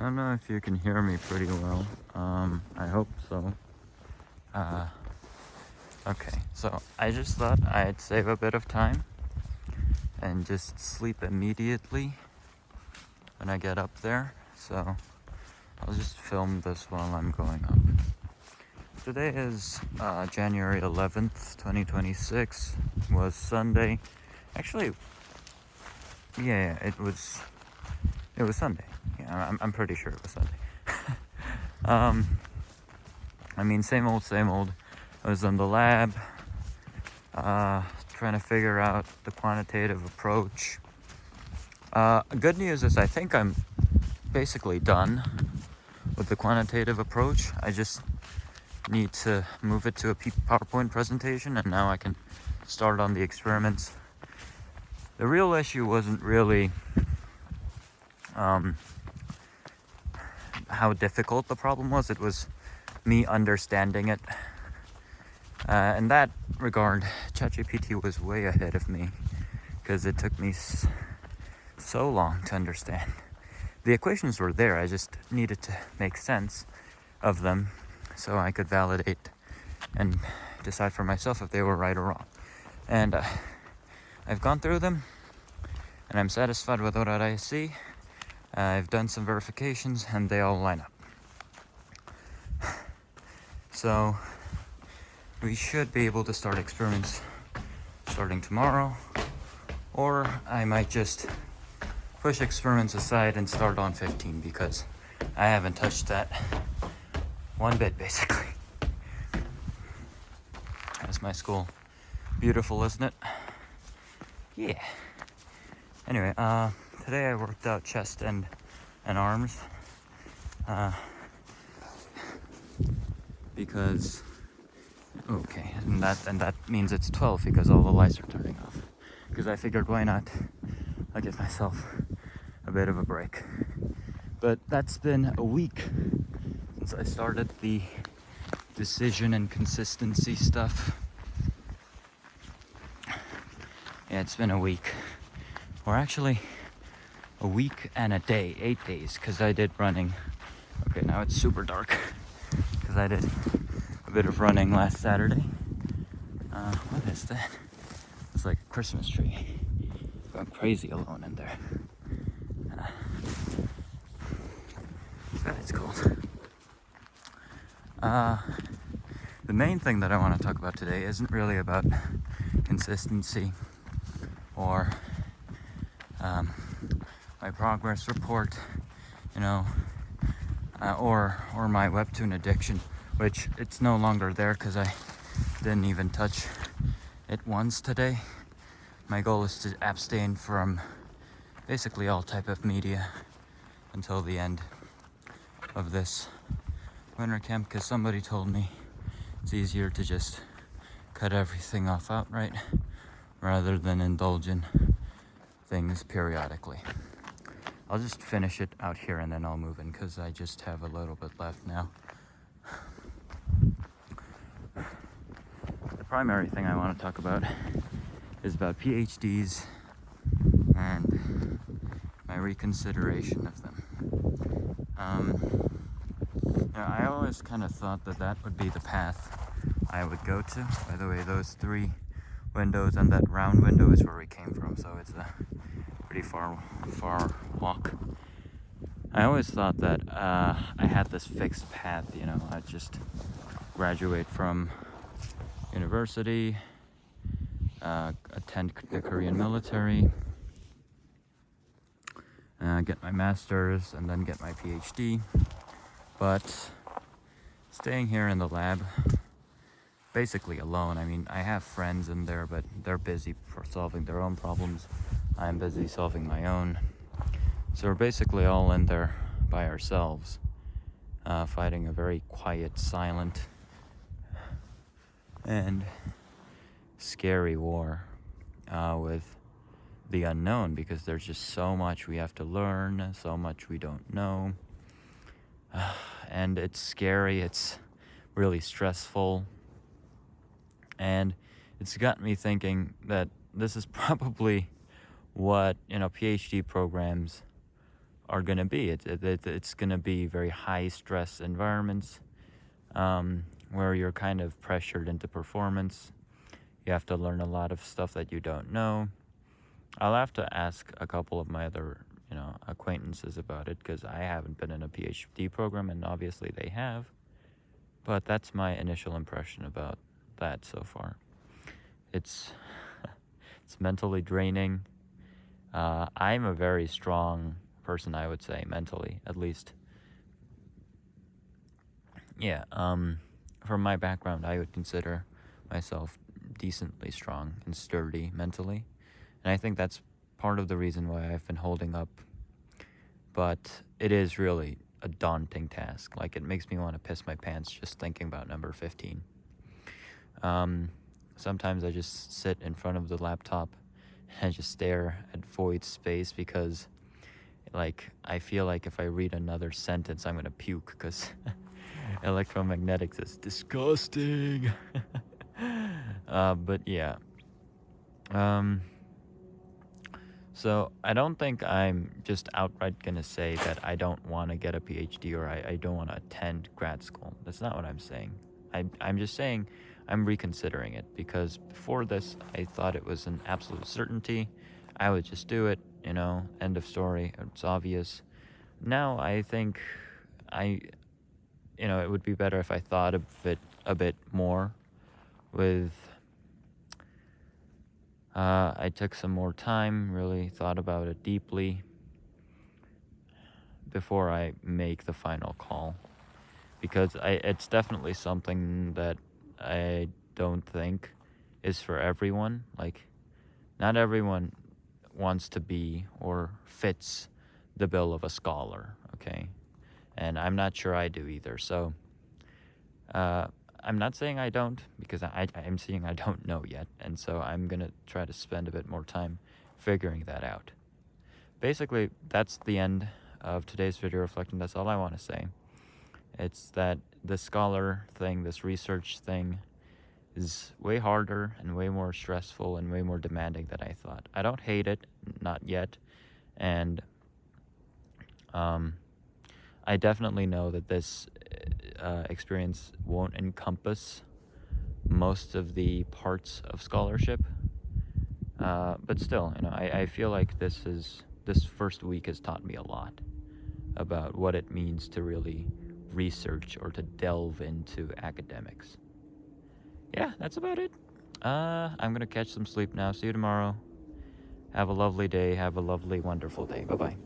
I don't know if you can hear me pretty well. I hope so. Okay, so I just thought I'd save a bit of time and just sleep immediately when I get up there. So I'll just film this while I'm going up. Today is January 11th, 2026. Was Sunday. Actually, yeah, it was Sunday. Yeah, I'm pretty sure it was Sunday. I mean, same old. I was in the lab, trying to figure out the quantitative approach. Good news is I think I'm basically done with the quantitative approach. I just need to move it to a PowerPoint presentation, and now I can start on the experiments. The real issue wasn't really how difficult the problem was. It was me understanding it. In that regard, ChatGPT was way ahead of me because it took me so long to understand. The equations were there, I just needed to make sense of them so I could validate and decide for myself if they were right or wrong. And I've gone through them, and I'm satisfied with what I see. I've done some verifications, and they all line up. So we should be able to start experiments starting tomorrow, or I might just push experiments aside and start on 15 because I haven't touched that one bit, basically. That's my school. Beautiful, isn't it? Yeah. Anyway, today I worked out chest and arms because okay, and that means it's 12 because all the lights are turning off. Because I figured, why not? I'll give myself a bit of a break. But that's been a week since I started the decision and consistency stuff. Yeah, it's been a week. Or actually, a week and a day, 8 days, because I did running. Okay, now it's super dark because I did a bit of running last Saturday. What is that? It's like a Christmas tree. I'm crazy alone in there. God, it's cold. The main thing that I want to talk about today isn't really about consistency or my progress report, or my webtoon addiction, which it's no longer there because I didn't even touch it once today. My goal is to abstain from basically all type of media until the end of this winter camp, because somebody told me it's easier to just cut everything off outright rather than indulge in things periodically. I'll just finish it out here and then I'll move in because I just have a little bit left now. The primary thing I want to talk about is about PhDs and my reconsideration of them. I always kind of thought that would be the path I would go to. By the way, those 3 windows and that round window is where we came from, so it's a pretty far walk. I always thought that I had this fixed path, I'd just graduate from university, attend the Korean military, get my master's, and then get my PhD. But staying here in the lab, basically alone. I mean, I have friends in there, but they're busy for solving their own problems. I'm busy solving my own. So we're basically all in there by ourselves, fighting a very quiet, silent, and scary war with the unknown, because there's just so much we have to learn, so much we don't know. And it's scary, it's really stressful, and it's got me thinking that this is probably what PhD programs are going to be. It's going to be very high stress environments, where you're kind of pressured into performance. You have to learn a lot of stuff that you don't know. I'll have to ask a couple of my other, acquaintances about it, because I haven't been in a PhD program, and obviously they have. But that's my initial impression about that so far. It's it's mentally draining. I'm a very strong person, I would say, mentally, at least. Yeah, from my background, I would consider myself decently strong and sturdy mentally. And I think that's part of the reason why I've been holding up. But it is really a daunting task. Like, it makes me want to piss my pants just thinking about number 15. Sometimes I just sit in front of the laptop and I just stare at void space, because like, I feel like if I read another sentence, I'm gonna puke, because electromagnetics is disgusting. But yeah. So I don't think I'm just outright gonna say that I don't want to get a PhD, or I don't want to attend grad school. That's not what I'm saying. I'm just saying I'm reconsidering it, because before this I thought it was an absolute certainty. I would just do it, end of story. It's obvious. Now I think it would be better if I thought of it a bit more. I took some more time, really thought about it deeply before I make the final call, because it's definitely something that I don't think is for everyone. Like, not everyone wants to be or fits the bill of a scholar, okay? And I'm not sure I do either. So I'm not saying I don't, because I'm saying I don't know yet. And so I'm going to try to spend a bit more time figuring that out. Basically, that's the end of today's video reflecting. That's all I want to say. It's that the scholar thing, this research thing, is way harder and way more stressful and way more demanding than I thought. I don't hate it, not yet. And I definitely know that this experience won't encompass most of the parts of scholarship. But still, I feel like this first week has taught me a lot about what it means to really research or to delve into academics. Yeah, that's about it. I'm gonna catch some sleep now. See you tomorrow. Have a lovely day. Have a lovely, wonderful day. Bye-bye.